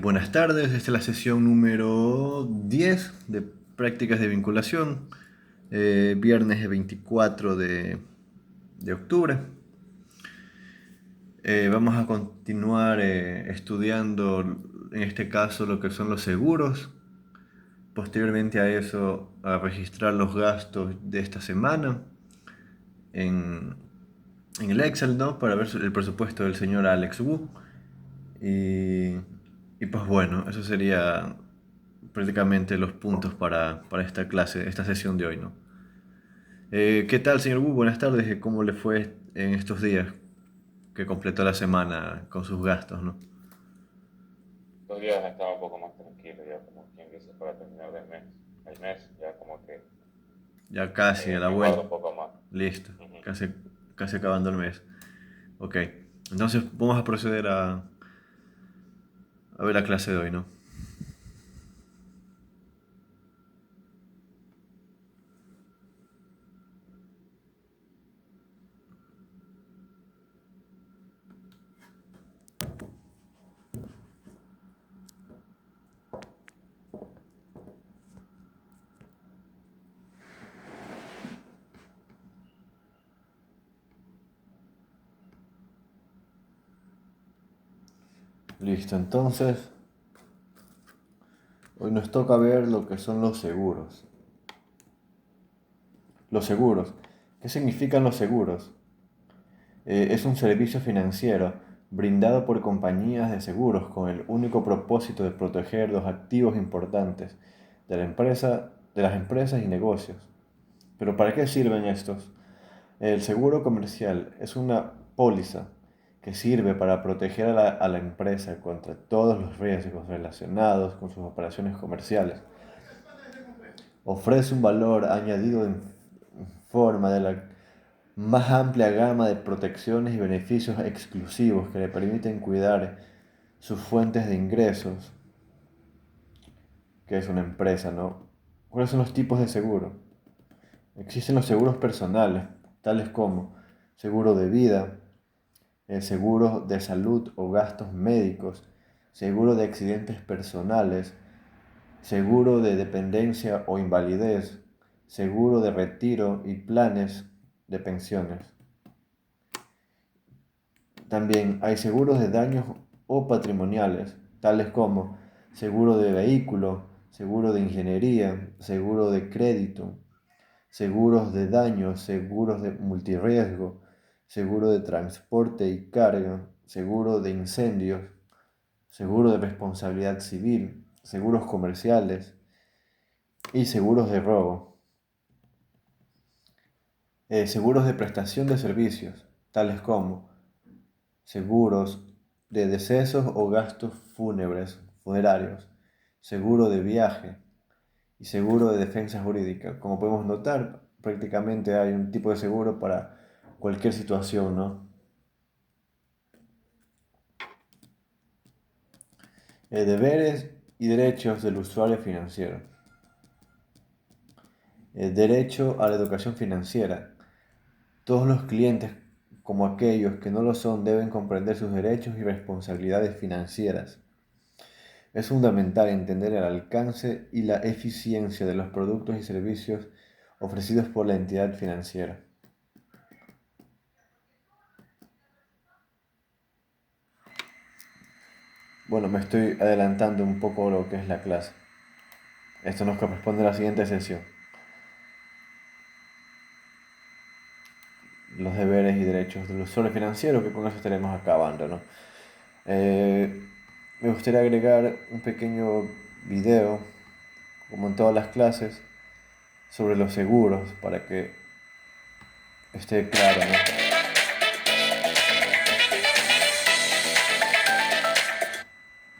Buenas tardes, esta es la sesión número 10 de prácticas de vinculación, viernes 24 de octubre. Vamos a continuar estudiando, en este caso, lo que son los seguros. Posteriormente a eso, a registrar los gastos de esta semana en, en el Excel, ¿no? Para ver el presupuesto del señor Alex Wu. Y, y pues bueno, eso sería prácticamente los puntos para esta clase, esta sesión de hoy, ¿no? ¿Qué tal, señor Wu? Buenas tardes. ¿Cómo le fue en estos días que completó la semana con sus gastos, ¿no? Estos días estaba un poco más tranquilo, ya como quien dice, para terminar el mes, ya como que Ya casi a la me guardo vuelta. un poco más. Listo. Ujú. Casi acabando el mes. Ok. Entonces vamos a proceder a ver la clase de hoy, ¿no? Listo. Entonces, hoy nos toca ver lo que son los seguros. Los seguros. ¿Qué significan los seguros? Es un servicio financiero brindado por compañías de seguros con el único propósito de proteger los activos importantes de la empresa, de las empresas y negocios. ¿Pero para qué sirven estos? El seguro comercial es una póliza que sirve para proteger a la empresa contra todos los riesgos relacionados con sus operaciones comerciales. Ofrece un valor añadido en forma de la más amplia gama de protecciones y beneficios exclusivos que le permiten cuidar sus fuentes de ingresos, que es una empresa, ¿no? ¿Cuáles son los tipos de seguro? Existen los seguros personales, tales como seguro de vida, seguro de salud o gastos médicos, seguro de accidentes personales, seguro de dependencia o invalidez, seguro de retiro y planes de pensiones. También hay seguros de daños o patrimoniales, tales como seguro de vehículo, seguro de ingeniería, seguro de crédito, seguros de daños, seguros de multirriesgo, seguro de transporte y carga, seguro de incendios, seguro de responsabilidad civil, seguros comerciales y seguros de robo. Seguros de prestación de servicios, tales como seguros de decesos o gastos funerarios, seguro de viaje y seguro de defensa jurídica. Como podemos notar, prácticamente hay un tipo de seguro para cualquier situación, ¿no? Deberes y derechos del usuario financiero. Derecho a la educación financiera. Todos los clientes, como aquellos que no lo son, deben comprender sus derechos y responsabilidades financieras. Es fundamental entender el alcance y la eficiencia de los productos y servicios ofrecidos por la entidad financiera. Bueno, me estoy adelantando un poco lo que es la clase. Esto nos corresponde a la siguiente sesión. Los deberes y derechos del usuario financiero, que con eso estaremos acabando, ¿no? Eh, Me gustaría agregar un pequeño video, como en todas las clases, sobre los seguros, para que esté claro, ¿no?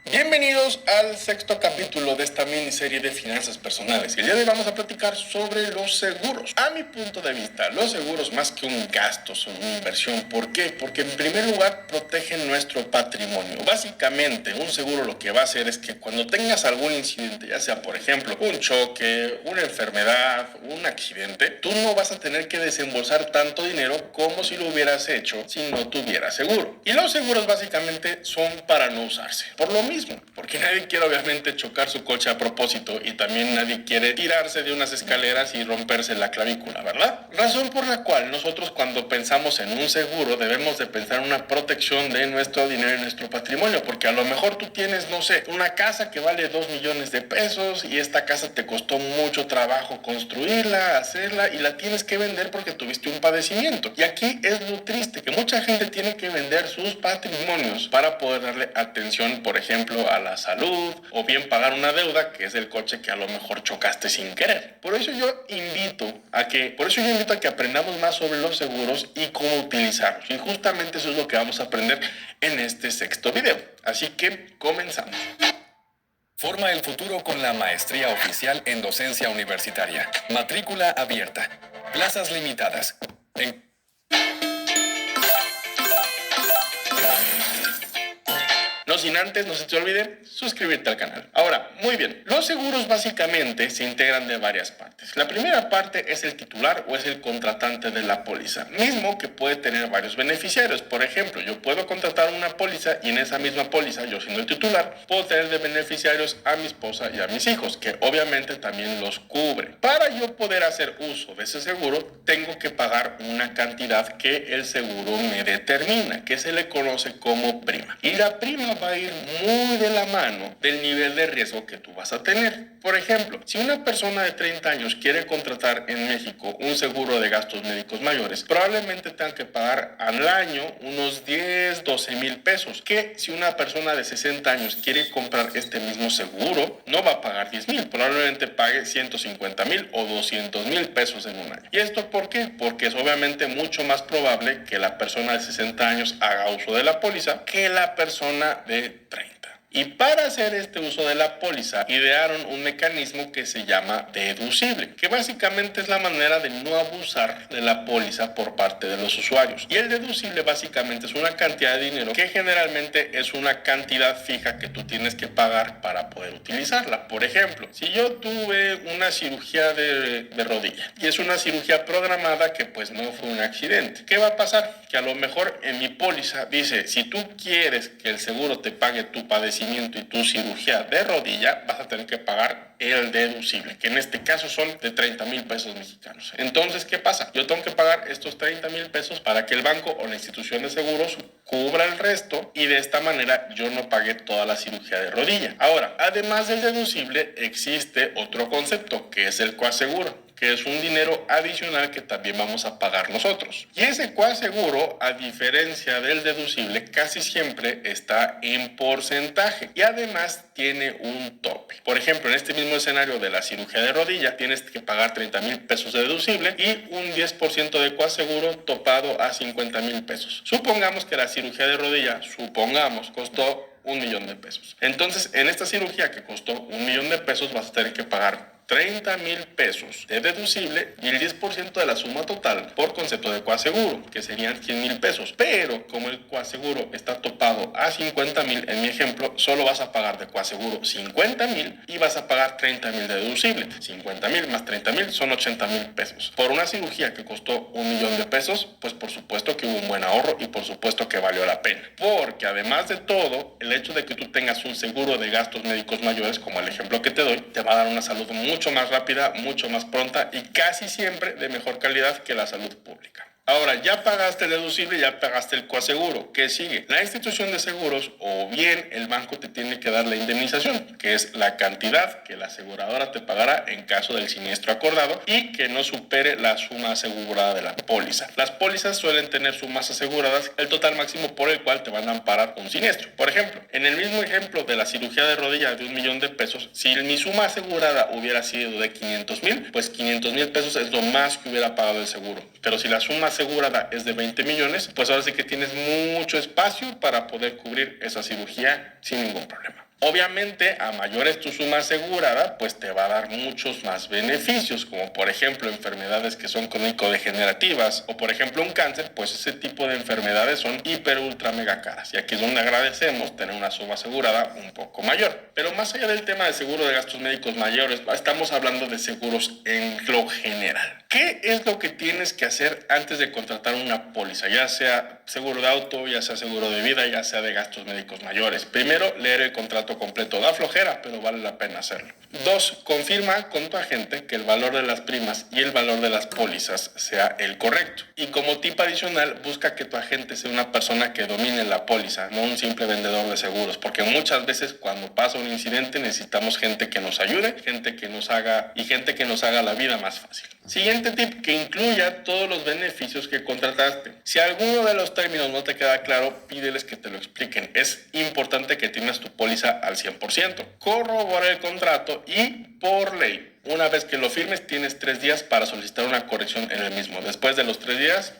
Bienvenidos al sexto capítulo de esta miniserie de finanzas personales. El día de hoy vamos a platicar sobre los seguros. A mi punto de vista, los seguros más que un gasto son una inversión. ¿Por qué? Porque en primer lugar protegen nuestro patrimonio. Básicamente, un seguro lo que va a hacer es que cuando tengas algún incidente, ya sea por ejemplo un choque, una enfermedad, un accidente, tú no vas a tener que desembolsar tanto dinero como si lo hubieras hecho si no tuvieras seguro. Y los seguros básicamente son para no usarse. Por lo mismo, porque nadie quiere obviamente chocar su coche a propósito y también nadie quiere tirarse de unas escaleras y romperse la clavícula, ¿verdad? Razón por la cual nosotros cuando pensamos en un seguro debemos de pensar en una protección de nuestro dinero y nuestro patrimonio, porque a lo mejor tú tienes, no sé, una casa que vale 2 millones de pesos y esta casa te costó mucho trabajo construirla, hacerla y la tienes que vender porque tuviste un padecimiento. Y aquí es lo triste, que mucha gente tiene que vender sus patrimonios para poder darle atención, por ejemplo, a la salud o bien pagar una deuda que es el coche que a lo mejor chocaste sin querer. Por eso yo invito a que aprendamos más sobre los seguros y cómo utilizarlos. Y justamente eso es lo que vamos a aprender en este sexto video. Así que comenzamos. Forma el futuro con la maestría oficial en docencia universitaria. Matrícula abierta. Plazas limitadas. No sin antes, no se te olvide suscribirte al canal. Ahora, muy bien, los seguros básicamente se integran de varias partes. La primera parte es el titular o es el contratante de la póliza, mismo que puede tener varios beneficiarios. Por ejemplo, yo puedo contratar una póliza y en esa misma póliza, yo siendo el titular, puedo tener de beneficiarios a mi esposa y a mis hijos, que obviamente también los cubre. Para yo poder hacer uso de ese seguro, tengo que pagar una cantidad que el seguro me determina, que se le conoce como prima. Y la prima va a ir muy de la mano del nivel de riesgo que tú vas a tener. Por ejemplo, si una persona de 30 años quiere contratar en México un seguro de gastos médicos mayores, probablemente tenga que pagar al año unos 10, 12 mil pesos, que si una persona de 60 años quiere comprar este mismo seguro, no va a pagar 10 mil, probablemente pague 150 mil o 200 mil pesos en un año. ¿Y esto por qué? Porque es obviamente mucho más probable que la persona de 60 años haga uso de la póliza que la persona de 30. Y para hacer este uso de la póliza, idearon un mecanismo que se llama deducible, que básicamente es la manera de no abusar de la póliza por parte de los usuarios. Y el deducible básicamente es una cantidad de dinero que generalmente es una cantidad fija que tú tienes que pagar para poder utilizarla. Por ejemplo, si yo tuve una cirugía de rodilla y es una cirugía programada que pues no fue un accidente, ¿qué va a pasar? Que a lo mejor en mi póliza dice, si tú quieres que el seguro te pague tu padecimiento y tu cirugía de rodilla, vas a tener que pagar el deducible, que en este caso son de 30 mil pesos mexicanos. Entonces, ¿qué pasa? Yo tengo que pagar estos 30 mil pesos para que el banco o la institución de seguros cubra el resto y de esta manera yo no pague toda la cirugía de rodilla. Ahora, además del deducible, existe otro concepto que es el coaseguro, que es un dinero adicional que también vamos a pagar nosotros. Y ese coaseguro, a diferencia del deducible, casi siempre está en porcentaje y además tiene un tope. Por ejemplo, en este mismo escenario de la cirugía de rodilla, tienes que pagar 30 mil pesos de deducible y un 10% de coaseguro topado a 50 mil pesos. Supongamos que la cirugía de rodilla, costó 1 millón de pesos. Entonces, en esta cirugía que costó 1 millón de pesos, vas a tener que pagar 30 mil pesos de deducible y el 10% de la suma total por concepto de coaseguro, que serían 100 mil pesos. Pero como el coaseguro está topado a 50 mil, en mi ejemplo, solo vas a pagar de coaseguro 50 mil y vas a pagar 30 mil de deducible. 50 mil más 30 mil son 80 mil pesos. Por una cirugía que costó 1 millón de pesos, pues por supuesto que hubo un buen ahorro y por supuesto que valió la pena. Porque además de todo, el hecho de que tú tengas un seguro de gastos médicos mayores, como el ejemplo que te doy, te va a dar una salud mucho más rápida, mucho más pronta y casi siempre de mejor calidad que la salud pública. Ahora, ya pagaste el deducible, ya pagaste el coaseguro. ¿Qué sigue? La institución de seguros o bien el banco te tiene que dar la indemnización, que es la cantidad que la aseguradora te pagará en caso del siniestro acordado y que no supere la suma asegurada de la póliza. Las pólizas suelen tener sumas aseguradas, el total máximo por el cual te van a amparar un siniestro. Por ejemplo, en el mismo ejemplo de la cirugía de rodilla de 1 millón de pesos, si mi suma asegurada hubiera sido de 500 mil, pues 500 mil pesos es lo más que hubiera pagado el seguro. Pero si la suma asegurada es de 20 millones, pues ahora sí que tienes mucho espacio para poder cubrir esa cirugía sin ningún problema. Obviamente, a mayor es tu suma asegurada, pues te va a dar muchos más beneficios, como por ejemplo enfermedades que son crónico-degenerativas o por ejemplo un cáncer, pues ese tipo de enfermedades son hiper ultra mega caras y aquí es donde agradecemos tener una suma asegurada un poco mayor. Pero más allá del tema de seguro de gastos médicos mayores, estamos hablando de seguros en lo general. ¿Qué es lo que tienes que hacer antes de contratar una póliza? Ya sea seguro de auto, ya sea seguro de vida, ya sea de gastos médicos mayores. Primero, leer el contrato contrato completo. Da flojera, pero vale la pena hacerlo. 2. Confirma con tu agente que el valor de las primas y el valor de las pólizas sea el correcto. Y como tip adicional, busca que tu agente sea una persona que domine la póliza, no un simple vendedor de seguros, porque muchas veces cuando pasa un incidente necesitamos gente que nos ayude, gente que nos haga la vida más fácil. Siguiente tip, que incluya todos los beneficios que contrataste. Si alguno de los términos no te queda claro, pídeles que te lo expliquen. Es importante que tienes tu póliza al 100%. Corrobora el contrato y, por ley, una vez que lo firmes, tienes 3 días para solicitar una corrección en el mismo. Después de los 3 días,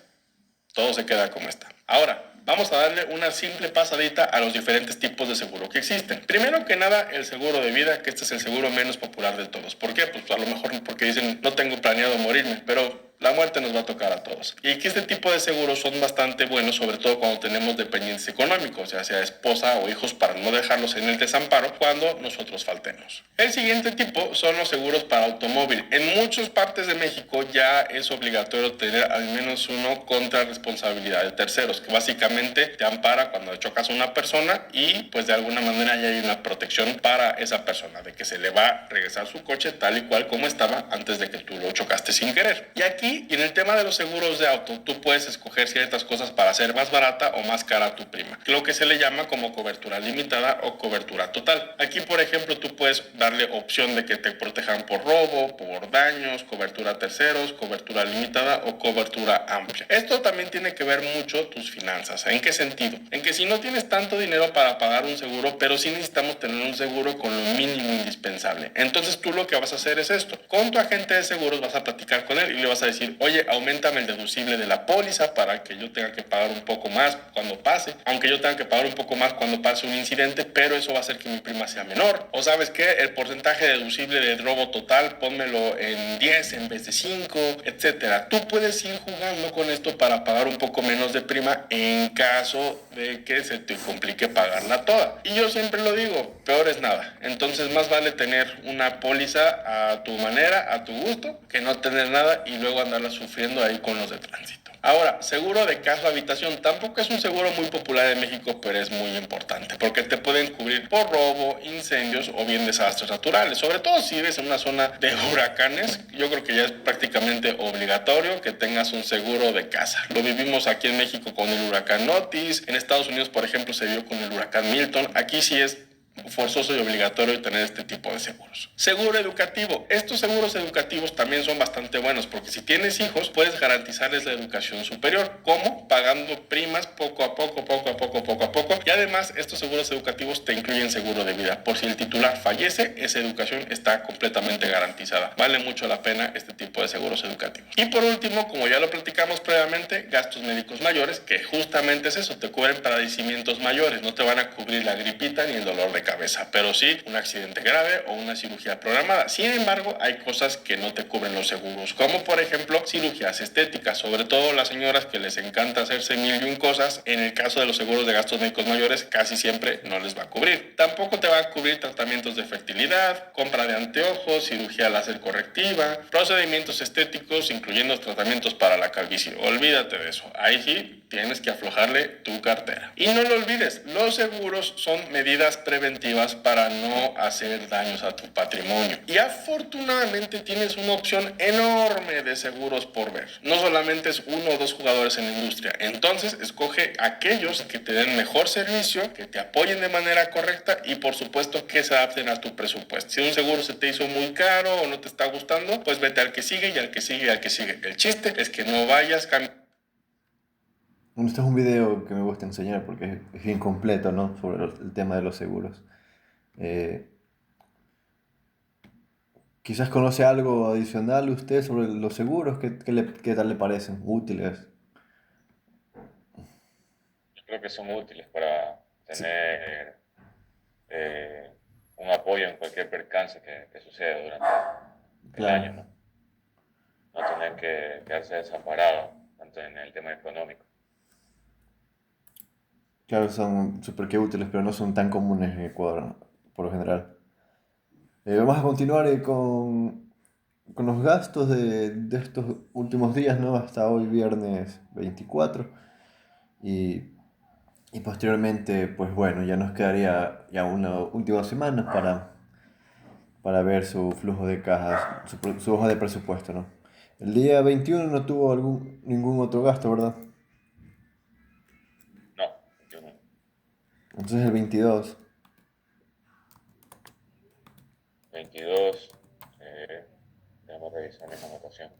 todo se queda como está. Ahora, vamos a darle una simple pasadita a los diferentes tipos de seguro que existen. Primero que nada, el seguro de vida, que este es el seguro menos popular de todos. ¿Por qué? Pues a lo mejor porque dicen, no tengo planeado morirme, pero la muerte nos va a tocar a todos. Y que este tipo de seguros son bastante buenos, sobre todo cuando tenemos dependientes económicos, ya sea esposa o hijos, para no dejarlos en el desamparo cuando nosotros faltemos. El siguiente tipo son los seguros para automóvil. En muchas partes de México ya es obligatorio tener al menos uno contra responsabilidad de terceros, que básicamente te ampara cuando chocas a una persona y pues de alguna manera ya hay una protección para esa persona, de que se le va a regresar su coche tal y cual como estaba antes de que tú lo chocaste sin querer. Y aquí, en el tema de los seguros de auto, tú puedes escoger ciertas cosas para hacer más barata o más cara tu prima, lo que se le llama como cobertura limitada o cobertura total. Aquí, por ejemplo, tú puedes darle opción de que te protejan por robo, por daños, cobertura a terceros, cobertura limitada o cobertura amplia. Esto también tiene que ver mucho tus finanzas. ¿En qué sentido? En que si no tienes tanto dinero para pagar un seguro, pero sí necesitamos tener un seguro con lo mínimo indispensable. Entonces tú lo que vas a hacer es esto. Con tu agente de seguros vas a platicar con él y le vas a decir, oye, auméntame el deducible de la póliza para que yo tenga que pagar un poco más cuando pase, aunque yo tenga que pagar un poco más cuando pase un incidente, pero eso va a hacer que mi prima sea menor. O ¿sabes qué? El porcentaje deducible de robo total, pónmelo en 10 en vez de 5, etcétera. Tú puedes ir jugando con esto para pagar un poco menos de prima en caso de que se te complique pagarla toda. Y yo siempre lo digo, peor es nada. Entonces más vale tener una póliza a tu manera, a tu gusto, que no tener nada y luego andarla sufriendo ahí con los de tránsito. Ahora, seguro de casa habitación tampoco es un seguro muy popular en México, pero es muy importante porque te pueden cubrir por robo, incendios o bien desastres naturales. Sobre todo si vives en una zona de huracanes, yo creo que ya es prácticamente obligatorio que tengas un seguro de casa. Lo vivimos aquí en México con el huracán Otis, en Estados Unidos, por ejemplo, se vio con el huracán Milton. Aquí sí es forzoso y obligatorio tener este tipo de seguros. Seguro educativo. Estos seguros educativos también son bastante buenos porque si tienes hijos puedes garantizarles la educación superior. ¿Cómo? Pagando primas poco a poco. Y además estos seguros educativos te incluyen seguro de vida. Por si el titular fallece, esa educación está completamente garantizada. Vale mucho la pena este tipo de seguros educativos. Y por último, como ya lo platicamos previamente, gastos médicos mayores, que justamente es eso, te cubren padecimientos mayores. No te van a cubrir la gripita ni el dolor de cabeza, pero sí un accidente grave o una cirugía programada. Sin embargo, hay cosas que no te cubren los seguros, como por ejemplo cirugías estéticas, sobre todo las señoras que les encanta hacerse mil y un cosas. En el caso de los seguros de gastos médicos mayores, casi siempre no les va a cubrir. Tampoco te va a cubrir tratamientos de fertilidad, compra de anteojos, cirugía láser correctiva, procedimientos estéticos, incluyendo tratamientos para la calvicie. Olvídate de eso. Ahí sí tienes que aflojarle tu cartera. Y no lo olvides, los seguros son medidas preventivas para no hacer daños a tu patrimonio. Y afortunadamente tienes una opción enorme de seguros por ver. No solamente es uno o dos jugadores en la industria. Entonces, escoge aquellos que te den mejor servicio, que te apoyen de manera correcta y por supuesto que se adapten a tu presupuesto. Si un seguro se te hizo muy caro o no te está gustando, pues vete al que sigue y al que sigue y al que sigue. El chiste es que no vayas Este es un video que me gusta enseñar porque es bien completo, ¿no? Sobre el tema de los seguros. Eh, Quizás conoce algo adicional usted sobre los seguros, ¿qué tal le parecen? ¿Útiles? Yo creo que son útiles para Sí, tener un apoyo en cualquier percance que suceda durante el año, claro. ¿no? No tener que quedarse desamparado, tanto en el tema económico. Claro, son súper que útiles, pero no son tan comunes en Ecuador, ¿no? Por lo general. Vamos a continuar con los gastos de estos últimos días, ¿no? Hasta hoy, viernes 24. Y Y posteriormente, pues bueno, ya nos quedaría ya una última semana para ver su flujo de cajas, su hoja de presupuesto, ¿no? El día 21 no tuvo ningún otro gasto, ¿verdad? No, yo no. Entonces el 22. 22, déjame revisar mi anotación.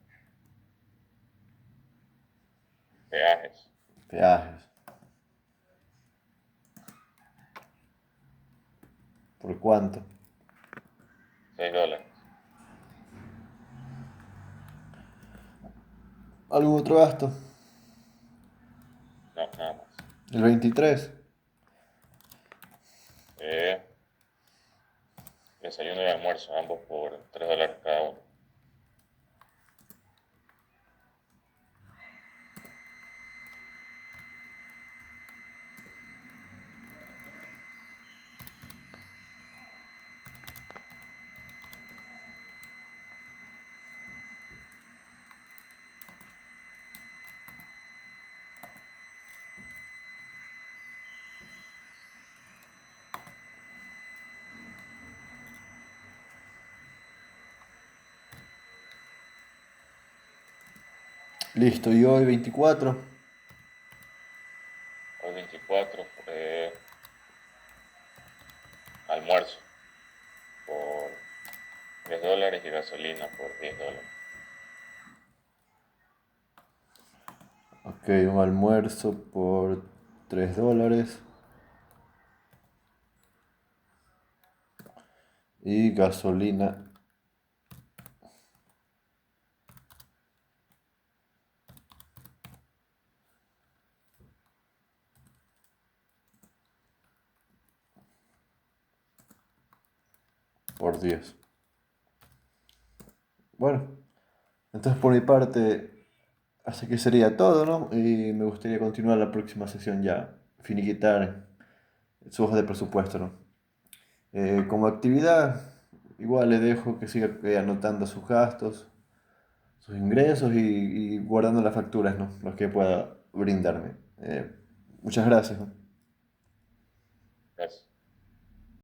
Peajes, Peajes. ¿Por cuánto? $6. ¿Algún otro gasto? No, nada más. El 23. Eh, Desayuno y almuerzo, ambos por $3 cada uno. Listo, y hoy 24. Hoy 24 almuerzo por $3 y gasolina por $10. Ok, un almuerzo por $3 y gasolina por 10. Bueno, entonces por mi parte, así que sería todo, ¿no? Y me gustaría continuar la próxima sesión ya, finiquitar su hoja de presupuesto, ¿no? Como actividad, igual le dejo que siga anotando sus gastos, sus ingresos y guardando las facturas, ¿no? Los que pueda brindarme. Muchas gracias, ¿no? Gracias.